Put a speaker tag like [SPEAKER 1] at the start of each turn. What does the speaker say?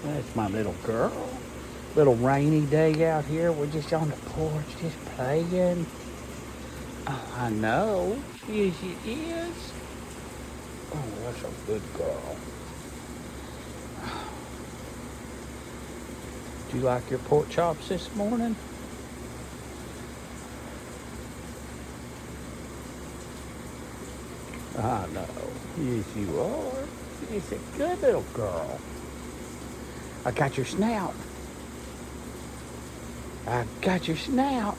[SPEAKER 1] That's my little girl. Little rainy day out here. We're just on the porch, just playing. Oh, I know. Yes, it is. Oh, that's a good girl. Do you like your pork chops this morning? I know. Yes, you are. It's a good little girl. I got your snout. I got your snout.